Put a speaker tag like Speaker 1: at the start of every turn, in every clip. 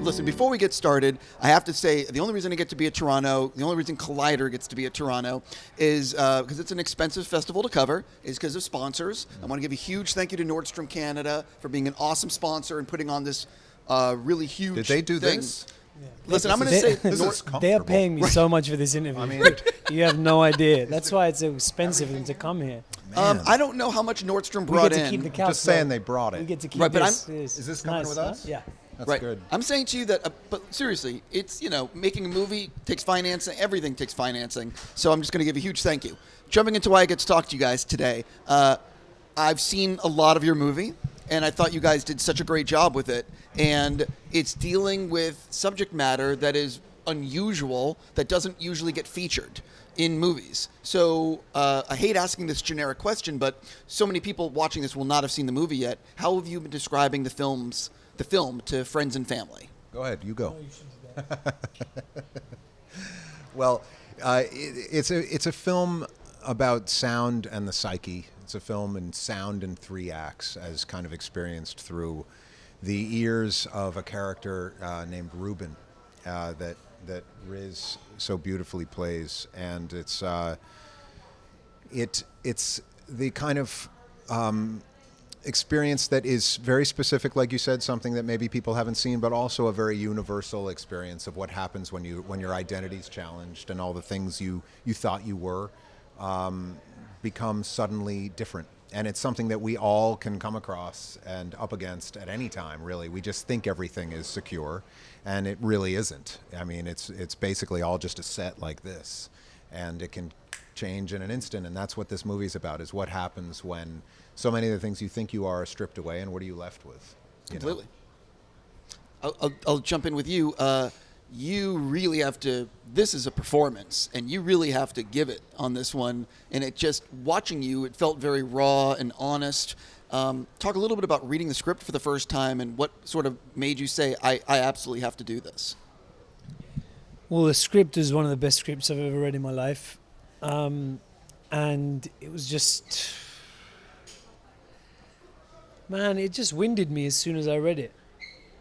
Speaker 1: Listen, before we get started, I have to say the only reason I get to be at Toronto, the only reason Collider gets to be at Toronto is because it's an expensive festival to cover, is because of sponsors. I want to give a huge thank you to Nordstrom Canada for being an awesome sponsor and putting on this really huge
Speaker 2: Did they do
Speaker 1: thing.
Speaker 2: this?
Speaker 1: Yeah. Listen, I'm going to say
Speaker 2: this is comfortable.
Speaker 3: They are paying me so much for this interview. I mean, you have no idea. That's why it's so expensive for them to come here.
Speaker 1: I don't know how much Nordstrom
Speaker 3: We
Speaker 1: brought
Speaker 3: get to
Speaker 1: in.
Speaker 3: keep the couch.
Speaker 2: Just saying they brought
Speaker 3: We
Speaker 2: it.
Speaker 3: get to keep
Speaker 1: Right, but
Speaker 3: this.
Speaker 2: Is this coming
Speaker 3: nice,
Speaker 2: with us?
Speaker 3: Huh? Yeah.
Speaker 2: That's
Speaker 1: right.
Speaker 2: good.
Speaker 1: I'm saying to you that, but seriously, it's, making a movie takes financing. Everything takes financing. So I'm just going to give a huge thank you. Jumping into why I get to talk to you guys today. I've seen a lot of your movie, and I thought you guys did such a great job with it. And it's dealing with subject matter that is unusual, that doesn't usually get featured in movies. So I hate asking this generic question, but so many people watching this will not have seen the movie yet. How have you been describing the film to friends and family?
Speaker 2: Go ahead, you go. Well, it's a film about sound and the psyche. It's a film in sound in 3 acts, as kind of experienced through the ears of a character named Ruben that Riz so beautifully plays, and it's the kind of experience that is very specific, like you said, something that maybe people haven't seen, but also a very universal experience of what happens when your identity's challenged and all the things you thought you were become suddenly different. And it's something that we all can come across and up against at any time, really. We just think everything is secure, and it really isn't. I mean, it's basically all just a set like this, and it can change in an instant, and that's what this movie's about, is what happens when so many of the things you think you are stripped away, and what are you left with?
Speaker 1: Completely. I'll jump in with you. You really have to, this is a performance, and you really have to give it on this one. And it just, watching you, it felt very raw and honest. Talk a little bit about reading the script for the first time and what sort of made you say, I absolutely have to do this.
Speaker 3: Well, the script is one of the best scripts I've ever read in my life. And it was just, man, it just winded me as soon as I read it.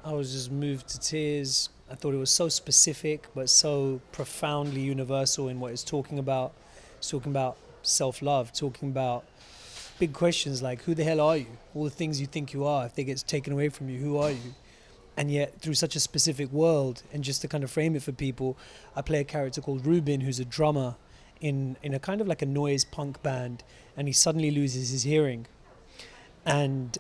Speaker 3: I was just moved to tears. I thought it was so specific, but so profoundly universal in what it's talking about. It's talking about self-love, talking about big questions like, who the hell are you? All the things you think you are, if they get taken away from you, who are you? And yet, through such a specific world, and just to kind of frame it for people, I play a character called Ruben, who's a drummer in a kind of like a noise punk band, and he suddenly loses his hearing. And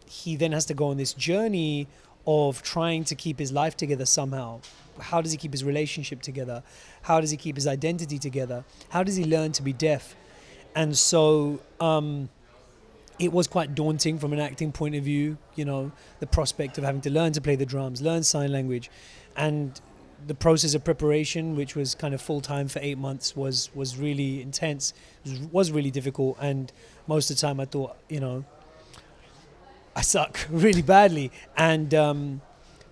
Speaker 3: he then has to go on this journey of trying to keep his life together somehow. How does he keep his relationship together? How does he keep his identity together? How does he learn to be deaf? And so it was quite daunting from an acting point of view, the prospect of having to learn to play the drums, learn sign language. And the process of preparation, which was kind of full-time for 8 months, was really intense, was really difficult. And most of the time I thought, I suck really badly. And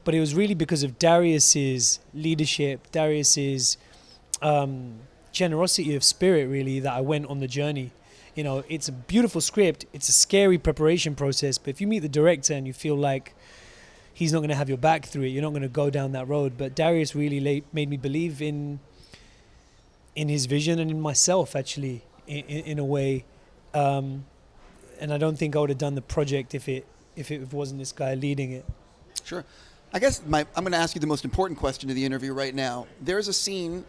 Speaker 3: but it was really because of Darius's leadership, Darius's generosity of spirit, really, that I went on the journey. It's a beautiful script. It's a scary preparation process. But if you meet the director and you feel like he's not going to have your back through it, you're not going to go down that road. But Darius really made me believe in his vision and in myself, actually, in a way. And I don't think I would have done the project if it wasn't this guy leading it.
Speaker 1: Sure. I guess I'm going to ask you the most important question of the interview right now. There's a scene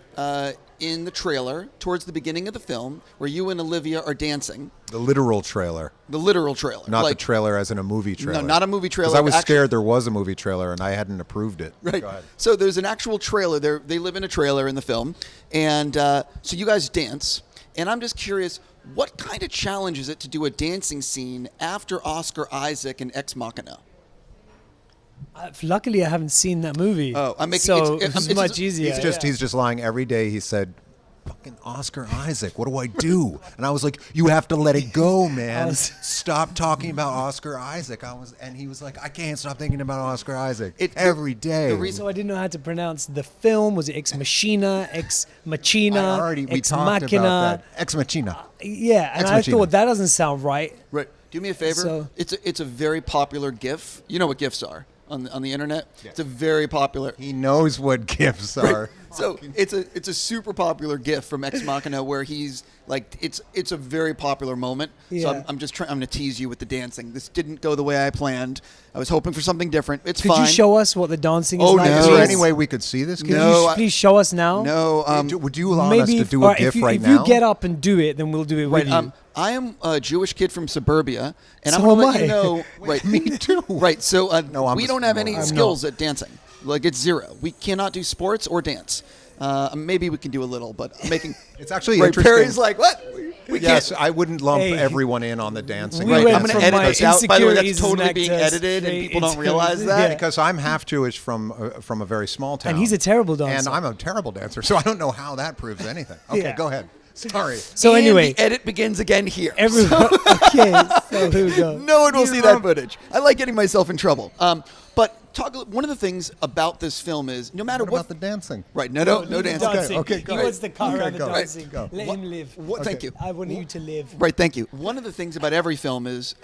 Speaker 1: in the trailer towards the beginning of the film where you and Olivia are dancing.
Speaker 2: The literal trailer.
Speaker 1: The literal trailer.
Speaker 2: Not the trailer as in a movie trailer.
Speaker 1: No, not a movie trailer.
Speaker 2: Because I was scared there was a movie trailer and I hadn't approved it.
Speaker 1: Right.
Speaker 2: Go ahead.
Speaker 1: So there's an actual trailer. They live in a trailer in the film. And so you guys dance. And I'm just curious, what kind of challenge is it to do a dancing scene after Oscar Isaac and Ex Machina?
Speaker 3: Luckily, I haven't seen that movie.
Speaker 1: Oh, I'm making
Speaker 3: it's much easier.
Speaker 2: He's just lying every day. He said, "Fucking Oscar Isaac, what do I do?" And I was like, "You have to let it go, man. Stop talking about Oscar Isaac." And he was like, "I can't stop thinking about Oscar Isaac every day."
Speaker 3: So I didn't know how to pronounce the film. Was it Ex Machina, Ex Machina,
Speaker 2: we
Speaker 3: Ex
Speaker 2: talked
Speaker 3: Machina?
Speaker 2: about that. Ex Machina.
Speaker 3: Yeah, and I thought that doesn't sound right.
Speaker 1: Right. Do me a favor.
Speaker 3: So-
Speaker 1: It's a very popular GIF. You know what GIFs are. on the internet. Yeah. It's a very popular.
Speaker 2: He knows what GIFs are.
Speaker 1: So it's a super popular GIF from Ex Machina where he's like, it's a very popular moment.
Speaker 3: Yeah.
Speaker 1: So I'm going to tease you with the dancing. This didn't go the way I planned. I was hoping for something different. It's
Speaker 3: Could
Speaker 1: fine.
Speaker 3: you show us what the dancing is
Speaker 1: Oh,
Speaker 3: like?
Speaker 1: no.
Speaker 2: Is there any way we could see this?
Speaker 3: Could
Speaker 1: No,
Speaker 3: you please show us now?
Speaker 1: No.
Speaker 2: Would you allow us to do a GIF right now?
Speaker 3: If you get up and do it, then we'll do it with you.
Speaker 1: I am a Jewish kid from suburbia, and I'm
Speaker 3: So
Speaker 1: going to
Speaker 3: am
Speaker 1: let you
Speaker 3: I.
Speaker 1: know. Right,
Speaker 2: Me too.
Speaker 1: Right, so
Speaker 2: No,
Speaker 1: we
Speaker 2: I'm
Speaker 1: don't
Speaker 2: a
Speaker 1: have any
Speaker 2: moron.
Speaker 1: skills at dancing. Like, it's zero. We cannot do sports or dance. Maybe we can do a little, but I'm making.
Speaker 2: It's actually
Speaker 1: right,
Speaker 2: interesting.
Speaker 1: Perry's like, what? We
Speaker 2: Yes,
Speaker 1: can't.
Speaker 2: I wouldn't lump
Speaker 3: Hey.
Speaker 2: everyone in on the dancing.
Speaker 3: We
Speaker 1: Right,
Speaker 3: went
Speaker 1: I'm going
Speaker 3: from
Speaker 1: to edit
Speaker 3: my
Speaker 1: this out. By the way, that's
Speaker 3: insecurities as
Speaker 1: totally
Speaker 3: an
Speaker 1: being
Speaker 3: actor
Speaker 1: edited, and
Speaker 3: straight
Speaker 1: people don't
Speaker 3: into-
Speaker 1: realize that.
Speaker 3: Yeah.
Speaker 2: Because I'm half Jewish from a very small town.
Speaker 3: And he's a terrible dancer.
Speaker 2: And I'm a terrible dancer, so I don't know how that proves anything. Okay,
Speaker 3: Yeah.
Speaker 2: go ahead. Sorry.
Speaker 3: So
Speaker 1: And
Speaker 3: anyway,
Speaker 1: the edit begins again here.
Speaker 3: everyone. Okay, so here we go.
Speaker 1: No one will see that
Speaker 2: wrong.
Speaker 1: footage. I like getting myself in trouble. But one of the things about this film is no matter
Speaker 2: What
Speaker 1: what.
Speaker 2: about the dancing?
Speaker 1: Right, no
Speaker 3: Leave the
Speaker 1: dancing.
Speaker 3: dancing.
Speaker 2: okay, go
Speaker 3: He
Speaker 2: ahead.
Speaker 3: wants the car
Speaker 2: Okay,
Speaker 3: around the
Speaker 2: go.
Speaker 3: dancing.
Speaker 2: Go.
Speaker 3: Let him live.
Speaker 1: Thank you.
Speaker 3: I want you to live.
Speaker 1: Right, thank you. One of the things about every film is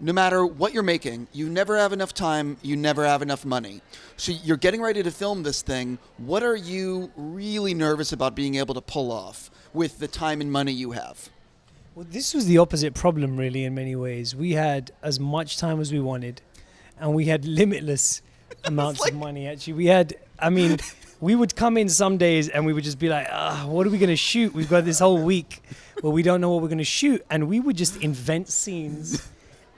Speaker 1: no matter what you're making, you never have enough time, you never have enough money. So you're getting ready to film this thing. What are you really nervous about being able to pull off with the time and money you have?
Speaker 3: Well, this was the opposite problem, really, in many ways. We had as much time as we wanted, and we had limitless amounts of money, actually. We would come in some days and we would just be like, what are we going to shoot? We've got this whole week where we don't know what we're going to shoot. And we would just invent scenes.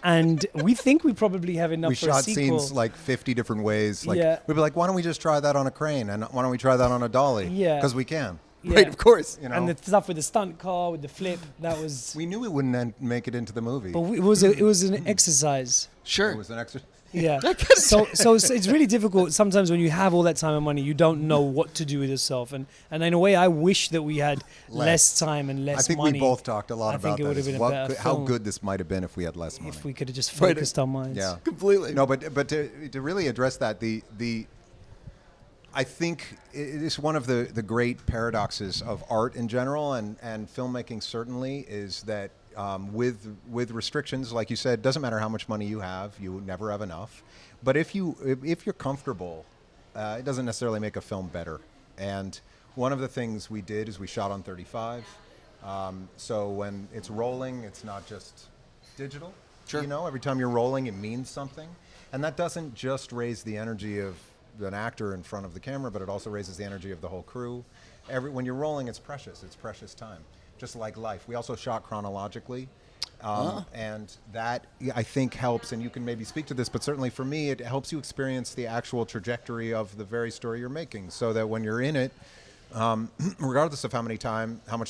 Speaker 3: And we think we probably have enough
Speaker 2: We
Speaker 3: for a
Speaker 2: shot
Speaker 3: sequel.
Speaker 2: scenes like 50 different ways. Like
Speaker 3: Yeah.
Speaker 2: we'd be like, why don't we just try that on a crane? And why don't we try that on a dolly?
Speaker 3: Yeah.
Speaker 2: Because we can.
Speaker 3: Yeah.
Speaker 1: Right, of course.
Speaker 2: You know?
Speaker 3: And the stuff with the stunt car, with the flip, that was...
Speaker 2: We knew we wouldn't make it into the movie.
Speaker 3: But it was an exercise.
Speaker 1: Sure.
Speaker 2: It was an extra.
Speaker 3: Yeah. So it's really difficult sometimes when you have all that time and money, you don't know what to do with yourself. And in a way, I wish that we had less time and less
Speaker 2: I think
Speaker 3: money.
Speaker 2: we both talked a lot
Speaker 3: I
Speaker 2: about
Speaker 3: think it would
Speaker 2: that.
Speaker 3: have
Speaker 2: is
Speaker 3: been a better
Speaker 2: how
Speaker 3: film
Speaker 2: good this might have been if we had less money.
Speaker 3: if we could have just
Speaker 1: Right.
Speaker 3: focused our minds.
Speaker 2: Yeah.
Speaker 1: Completely.
Speaker 2: No, but to really address that, I think it is one of the great paradoxes of art in general and filmmaking certainly is that with restrictions, like you said, doesn't matter how much money you have, you never have enough. But if you're comfortable, it doesn't necessarily make a film better. And one of the things we did is we shot on 35. So when it's rolling, it's not just digital.
Speaker 1: Sure.
Speaker 2: You know, every time you're rolling, it means something. And that doesn't just raise the energy of an actor in front of the camera, but it also raises the energy of the whole crew. When you're rolling, it's precious time, just like life. We also shot chronologically, and that I think helps, and you can maybe speak to this, but certainly for me, it helps you experience the actual trajectory of the very story you're making, so that when you're in it, regardless of how much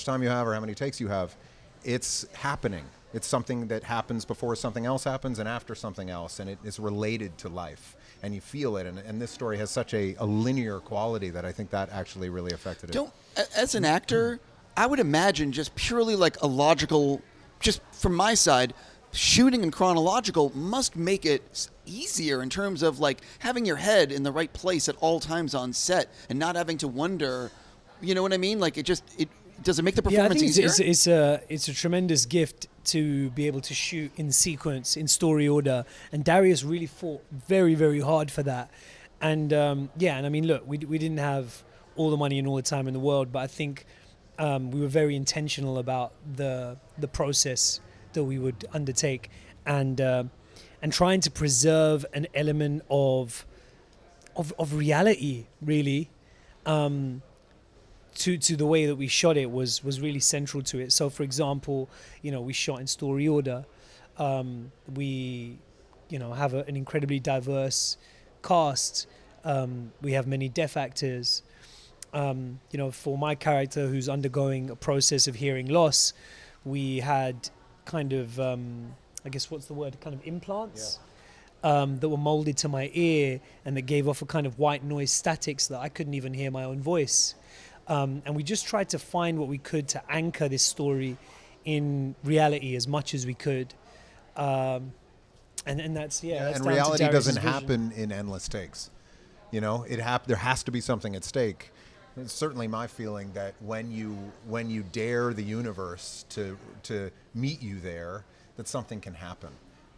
Speaker 2: time you have or how many takes you have, it's happening. It's something that happens before something else happens and after something else, and it is related to life. And you feel it, and this story has such a linear quality that I think that actually really affected it.
Speaker 1: As an actor, I would imagine just purely like a logical, just from my side, shooting in chronological must make it easier in terms of like having your head in the right place at all times on set and not having to wonder, you know what I mean? Like does it make the performance easier?
Speaker 3: It's a tremendous gift to be able to shoot in sequence, in story order, and Darius really fought very, very hard for that. And and I mean, look, we didn't have all the money and all the time in the world, but I think we were very intentional about the process that we would undertake, and trying to preserve an element of reality, really. To the way that we shot it was really central to it. So, for example, we shot in story order. We, have an incredibly diverse cast. We have many deaf actors. For my character, who's undergoing a process of hearing loss, we had kind of, I guess, what's the word? Kind of implants. That were molded to my ear and that gave off a kind of white noise static so that I couldn't even hear my own voice. And we just tried to find what we could to anchor this story in reality as much as we could. And that's, that's
Speaker 2: and
Speaker 3: down
Speaker 2: reality
Speaker 3: to Darius's
Speaker 2: doesn't
Speaker 3: vision.
Speaker 2: happen in endless takes. There has to be something at stake. It's certainly my feeling that when you dare the universe to meet you there, that something can happen.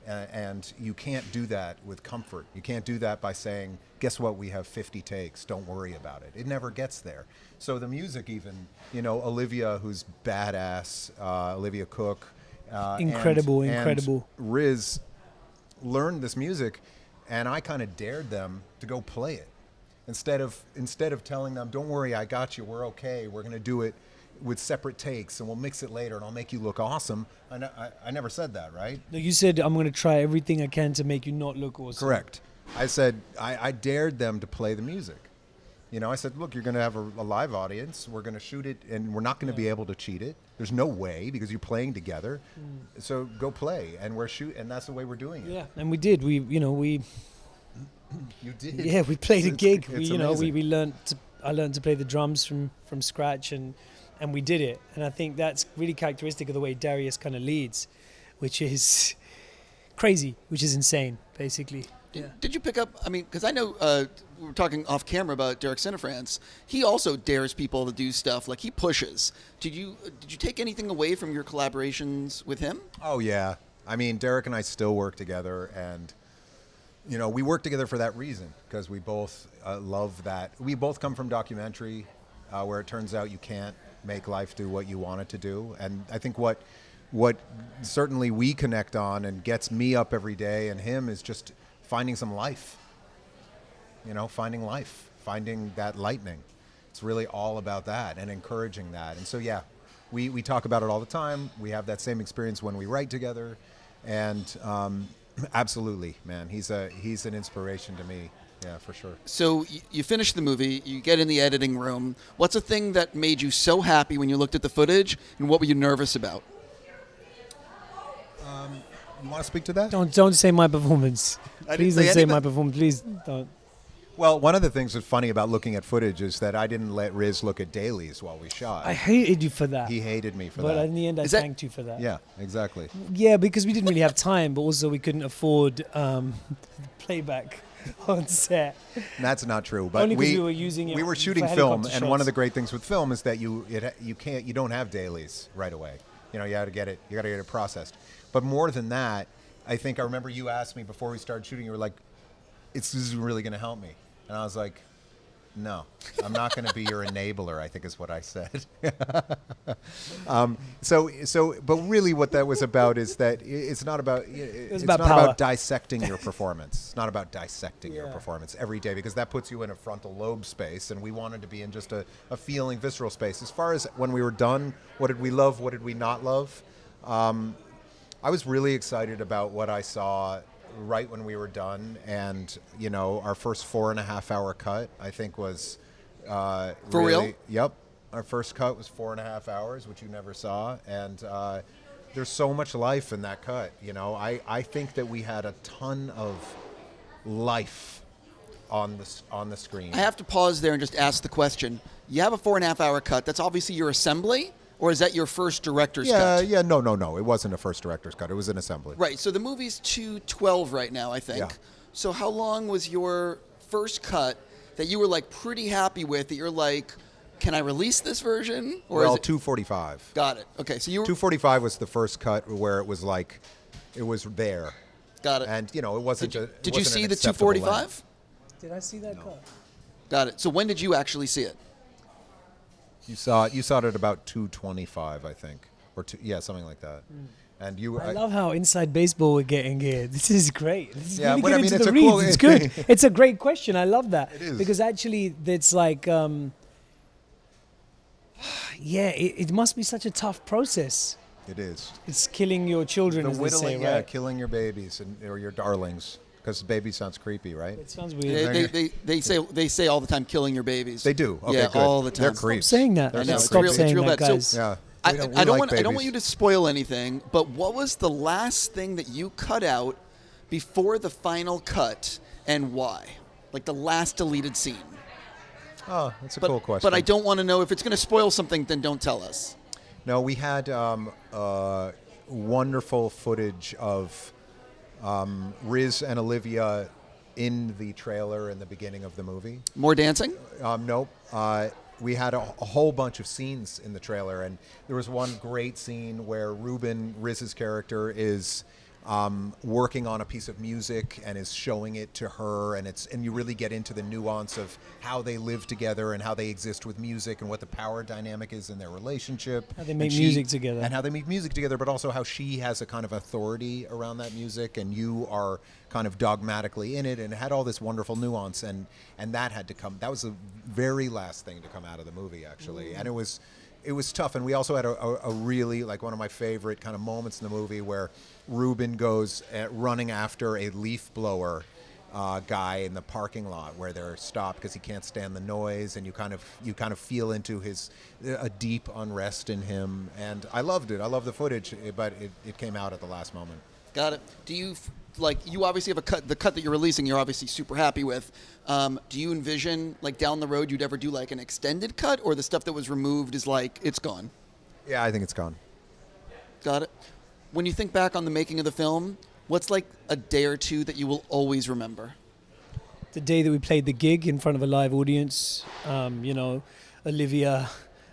Speaker 2: And you can't do that with comfort. You can't do that by saying, guess what, we have 50 takes, don't worry about it. It never gets there. So the music even, Olivia, who's badass, Olivia Cook.
Speaker 3: Incredible.
Speaker 2: And Riz learned this music, and I kind of dared them to go play it. Instead of telling them, don't worry, I got you, we're okay, we're going to do it with separate takes, and we'll mix it later, and I'll make you look awesome. I never said that, right?
Speaker 3: No, you said, I'm going to try everything I can to make you not look awesome.
Speaker 2: Correct. I said, I dared them to play the music. I said, look, you're going to have a live audience. We're going to shoot it, and we're not going to be able to cheat it. There's no way, because you're playing together. So go play, and and that's the way we're doing it.
Speaker 3: Yeah, and we did. We
Speaker 2: You did.
Speaker 3: Yeah, we played a gig.
Speaker 2: It's
Speaker 3: We I learned to play the drums from scratch, and we did it. And I think that's really characteristic of the way Darius kind of leads, which is crazy, which is insane, basically.
Speaker 1: Did you pick up, because I know we were talking off camera about Derek Cianfrance. He also dares people to do stuff, like he pushes. Did you take anything away from your collaborations with him?
Speaker 2: Oh, yeah. Derek and I still work together, and we work together for that reason, because we both love that. We both come from documentary, where it turns out you can't make life do what you want it to do. And I think what certainly we connect on and gets me up every day and him is just finding some life. Finding life, finding that lightning. It's really all about that and encouraging that. And so, yeah, we talk about it all the time. We have that same experience when we write together. And absolutely, man, he's an inspiration to me. Yeah, for sure.
Speaker 1: So you finish the movie, you get in the editing room. What's a thing that made you so happy when you looked at the footage, and what were you nervous about?
Speaker 2: You want to speak to that?
Speaker 3: Don't say my performance. Please don't say my performance. Please don't.
Speaker 2: Well, one of the things that's funny about looking at footage is that I didn't let Riz look at dailies while we shot.
Speaker 3: I hated you for that.
Speaker 2: He hated me for
Speaker 3: but
Speaker 2: that.
Speaker 3: But in the end, I thanked you for that.
Speaker 2: Yeah, exactly.
Speaker 3: Yeah, because we didn't really have time, but also we couldn't afford playback on set.
Speaker 2: That's not true. But
Speaker 3: only because we were using it.
Speaker 2: We were shooting film, and one of the great things with film is that you don't have dailies right away. You got to get it processed. But more than that, I think I remember you asked me before we started shooting. You were like, "This is really going to help me," and I was like, "No, I'm not going to be your enabler," I think is what I said. But really, what that was about is that it's not about about dissecting your performance. It's not about dissecting your performance every day, because that puts you in a frontal lobe space, and we wanted to be in just a feeling, visceral space. As far as when we were done, what did we love? What did we not love? I was really excited about what I saw right when we were done, and our first 4.5 hour cut, I think, was
Speaker 1: for
Speaker 2: really,
Speaker 1: real.
Speaker 2: Yep, our first cut was 4.5 hours, which you never saw, and there's so much life in that cut. I think that we had a ton of life on the screen.
Speaker 1: I have to pause there and just ask the question. You have a 4.5 hour cut. That's obviously your assembly. Or is that your first director's cut?
Speaker 2: Yeah, no. It wasn't a first director's cut. It was an assembly.
Speaker 1: Right. So the movie's 2:12 right now, I think.
Speaker 2: Yeah.
Speaker 1: So how long was your first cut that you were like pretty happy with, that you're like, can I release this version? Or
Speaker 2: well,
Speaker 1: is it
Speaker 2: 2:45.
Speaker 1: Got it. Okay. So you were
Speaker 2: 2:45 was the first cut where it was like, it was there.
Speaker 1: Got it.
Speaker 2: And it wasn't.
Speaker 1: Did you see the 2:45?
Speaker 3: Did I see that cut?
Speaker 1: Got it. So when did you actually see it?
Speaker 2: You saw it at about 2:25, I think, or something like that. And
Speaker 3: I love how inside baseball we're getting here. This is great. This is really
Speaker 2: but
Speaker 3: getting into the reads.
Speaker 2: cool,
Speaker 3: it's good. It's a great question. I love that.
Speaker 2: It is.
Speaker 3: Because actually, it's like, it must be such a tough process.
Speaker 2: It is.
Speaker 3: It's killing your children, as they say, right?
Speaker 2: Killing your babies or your darlings. Because baby sounds creepy, right?
Speaker 3: It sounds weird.
Speaker 1: They say all the time, killing your babies.
Speaker 2: They do. Okay,
Speaker 1: yeah,
Speaker 2: good.
Speaker 1: all the time.
Speaker 2: They're creeps.
Speaker 3: Stop saying that.
Speaker 1: I know.
Speaker 3: Stop saying
Speaker 1: real
Speaker 3: that,
Speaker 1: bad.
Speaker 3: guys.
Speaker 1: So,
Speaker 2: yeah.
Speaker 1: I don't want you to spoil anything, but what was the last thing that you cut out before the final cut, and why? Like the last deleted scene.
Speaker 2: Oh, that's a cool question.
Speaker 1: But I don't want to know if it's going to spoil something. Then don't tell us.
Speaker 2: No, we had wonderful footage of Riz and Olivia in the trailer in the beginning of the movie.
Speaker 1: More dancing?
Speaker 2: Nope. We had a whole bunch of scenes in the trailer, and there was one great scene where Ruben, Riz's character, is working on a piece of music and is showing it to her, and you really get into the nuance of how they live together and how they exist with music and what the power dynamic is in their relationship.
Speaker 3: How they make music together.
Speaker 2: And how they make music together, but also how she has a kind of authority around that music and you are kind of dogmatically in it, and it had all this wonderful nuance, and that had to come. That was the very last thing to come out of the movie, actually. And it was tough. And we also had a really, like, one of my favorite kind of moments in the movie where Ruben goes running after a leaf blower guy in the parking lot where they're stopped because he can't stand the noise, and you kind of feel into a deep unrest in him. And I loved it. I love the footage, but it came out at the last moment.
Speaker 1: Got it. Do you you obviously have the cut that you're releasing, you're obviously super happy with. Do you envision, like, down the road you'd ever do like an extended cut, or the stuff that was removed is like it's gone?
Speaker 2: Yeah, I think it's gone.
Speaker 1: Got it. When you think back on the making of the film, what's like a day or two that you will always remember?
Speaker 3: The day that we played the gig in front of a live audience, Olivia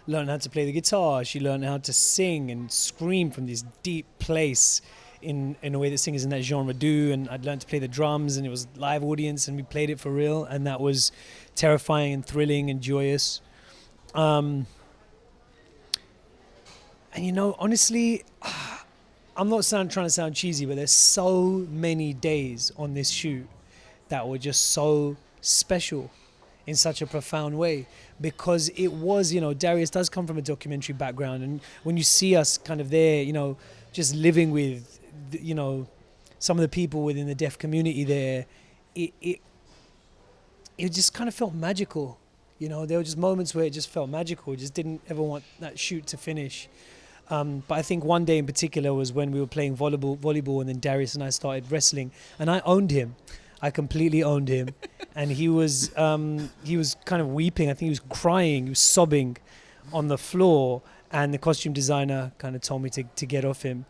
Speaker 3: learned how to play the guitar. She learned how to sing and scream from this deep place in a way that singers in that genre do. And I'd learned to play the drums, and it was live audience, and we played it for real. And that was terrifying and thrilling and joyous. And, honestly, I'm not trying to sound cheesy, but there's so many days on this shoot that were just so special in such a profound way, because it was, Darius does come from a documentary background, and when you see us kind of there, just living with, some of the people within the deaf community there, it just kind of felt magical. There were just moments where it just felt magical. I just didn't ever want that shoot to finish. But I think one day in particular was when we were playing volleyball, and then Darius and I started wrestling, and I owned him. I completely owned him, and he was kind of weeping. I think he was crying, he was sobbing on the floor, and the costume designer kind of told me to get off him.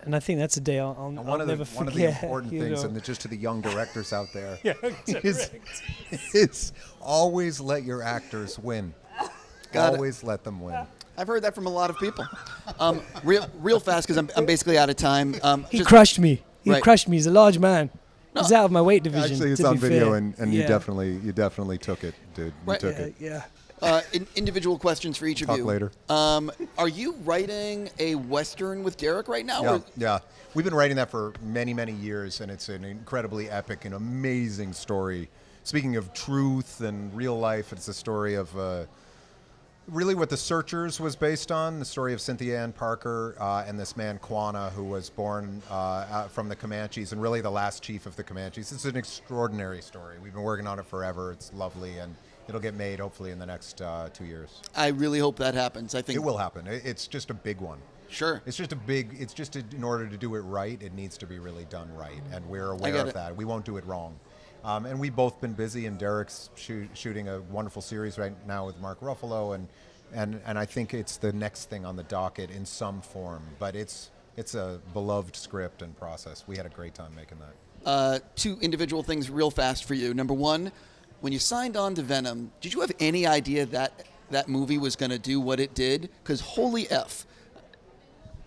Speaker 3: And I think that's a day I'll never forget.
Speaker 2: One of the important things, and just to the young directors out there, is always let your actors win. Always let them win.
Speaker 1: I've heard that from a lot of people. Real fast, because I'm basically out of time.
Speaker 3: He crushed me. He
Speaker 1: Right.
Speaker 3: crushed me. He's a large man.
Speaker 1: No.
Speaker 3: He's out of my weight division.
Speaker 2: Actually, it's
Speaker 3: to
Speaker 2: on
Speaker 3: be
Speaker 2: video,
Speaker 3: fair.
Speaker 2: and you definitely took it, dude. You
Speaker 1: Right.
Speaker 2: took it.
Speaker 3: Yeah.
Speaker 1: Individual questions for each of
Speaker 2: Talk
Speaker 1: you.
Speaker 2: later.
Speaker 1: Are you writing a Western with Derek right now?
Speaker 2: Yeah,
Speaker 1: or-
Speaker 2: yeah. We've been writing that for many, many years, and it's an incredibly epic and amazing story. Speaking of truth and real life, it's a story of really what The Searchers was based on, the story of Cynthia Ann Parker and this man, Quanah, who was born from the Comanches, and really the last chief of the Comanches. It's an extraordinary story. We've been working on it forever. It's lovely, and it'll get made hopefully in the next 2 years.
Speaker 1: I really hope that happens. I think
Speaker 2: It will happen. It's just a big one.
Speaker 1: Sure.
Speaker 2: In order to do it right, it needs to be really done right, and we're
Speaker 1: I
Speaker 2: aware
Speaker 1: get
Speaker 2: of
Speaker 1: it.
Speaker 2: that. We won't do it wrong. And we've both been busy, and Derek's shooting a wonderful series right now with Mark Ruffalo, and I think it's the next thing on the docket in some form. But it's a beloved script and process. We had a great time making that.
Speaker 1: Two individual things real fast for you. Number one, when you signed on to Venom, did you have any idea that movie was going to do what it did? Because holy F.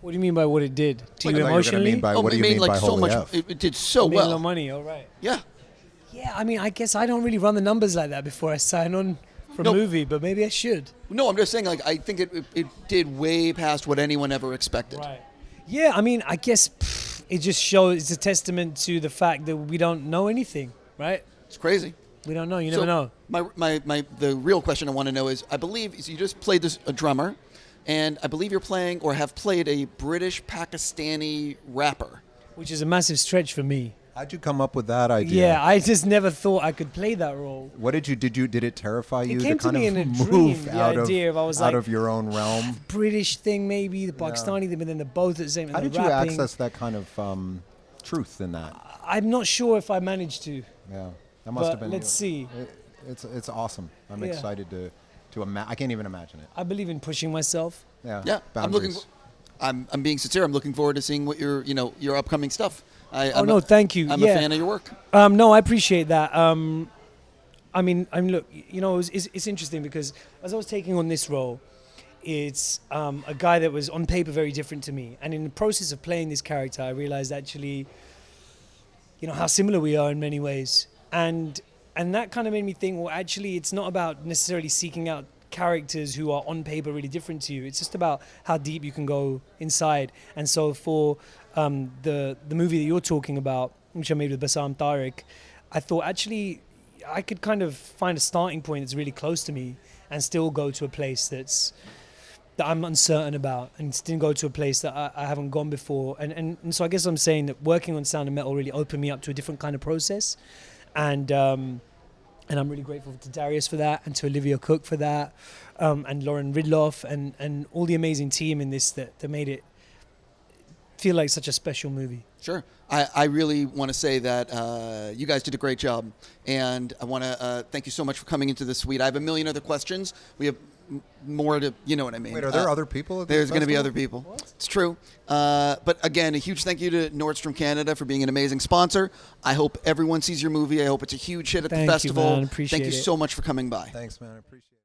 Speaker 3: What do you mean by what it did? To
Speaker 2: Like,
Speaker 3: you
Speaker 2: I thought you were gonna
Speaker 3: emotionally?
Speaker 2: mean by- what do
Speaker 1: it
Speaker 2: you
Speaker 1: made
Speaker 2: mean
Speaker 1: like
Speaker 2: by
Speaker 1: so
Speaker 2: holy
Speaker 1: much.
Speaker 2: F?
Speaker 1: It did so
Speaker 3: Made a lot
Speaker 1: well.
Speaker 3: of money, all right.
Speaker 1: Yeah.
Speaker 3: Yeah, I mean, I guess I don't really run the numbers like that before I sign on for a
Speaker 1: No.
Speaker 3: movie, but maybe I should.
Speaker 1: No, I'm just saying, like, I think it did way past what anyone ever expected.
Speaker 3: Right. Yeah, I mean, I guess it just shows, it's a testament to the fact that we don't know anything, right?
Speaker 1: It's crazy.
Speaker 3: We don't know. You
Speaker 1: So
Speaker 3: never know.
Speaker 1: the real question I want to know is, I believe so you just played a drummer, and I believe you're playing or have played a British Pakistani rapper.
Speaker 3: Which is a massive stretch for me.
Speaker 2: How'd you come up with that idea?
Speaker 3: Yeah, I just never thought I could play that role.
Speaker 2: What did it terrify you
Speaker 3: came
Speaker 2: to
Speaker 3: to
Speaker 2: kind
Speaker 3: me
Speaker 2: of
Speaker 3: in a
Speaker 2: move
Speaker 3: dream, the
Speaker 2: out
Speaker 3: idea of I was like,
Speaker 2: of your own realm?
Speaker 3: British thing, maybe the Pakistani thing, but then they're both at the same.
Speaker 2: How
Speaker 3: and
Speaker 2: did
Speaker 3: the
Speaker 2: you
Speaker 3: rapping.
Speaker 2: access that kind of truth in that?
Speaker 3: I'm not sure if I managed to.
Speaker 2: Yeah, that must have
Speaker 3: But
Speaker 2: been.
Speaker 3: let's see.
Speaker 2: It's awesome. I'm
Speaker 3: Yeah.
Speaker 2: excited to I can't even imagine it.
Speaker 3: I believe in pushing myself.
Speaker 1: Yeah,
Speaker 2: boundaries.
Speaker 1: I'm being sincere. I'm looking forward to seeing what your upcoming stuff.
Speaker 3: Thank you.
Speaker 1: I'm
Speaker 3: yeah.
Speaker 1: a fan of your work.
Speaker 3: No, I appreciate that. I mean, look, it's interesting because as I was taking on this role, it's a guy that was on paper very different to me. And in the process of playing this character, I realized actually, how similar we are in many ways. And that kind of made me think, well, actually, it's not about necessarily seeking out characters who are on paper really different to you. It's just about how deep you can go inside. And so for the movie that you're talking about, which I made with Bassam Tariq, I thought actually I could kind of find a starting point that's really close to me and still go to a place that I'm uncertain about, and still go to a place that I haven't gone before. And so I guess I'm saying that working on Sound of Metal really opened me up to a different kind of process. And I'm really grateful to Darius for that, and to Olivia Cook for that, and Lauren Ridloff, and all the amazing team in this that made it feel like such a special movie.
Speaker 1: Sure. I really want to say that you guys did a great job, and I want to thank you so much for coming into the suite. I have a million other questions. We have more to, you know what I mean.
Speaker 2: Wait, are there other people at this
Speaker 1: There's going to be
Speaker 2: festival?
Speaker 1: other people.
Speaker 3: What?
Speaker 1: It's true. But again, a huge thank you to Nordstrom Canada for being an amazing sponsor. I hope everyone sees your movie. I hope it's a huge hit at
Speaker 3: Thank
Speaker 1: the
Speaker 3: you,
Speaker 1: festival.
Speaker 3: man. Appreciate
Speaker 1: Thank you
Speaker 3: it.
Speaker 1: so much for coming by.
Speaker 2: Thanks, man. I appreciate it.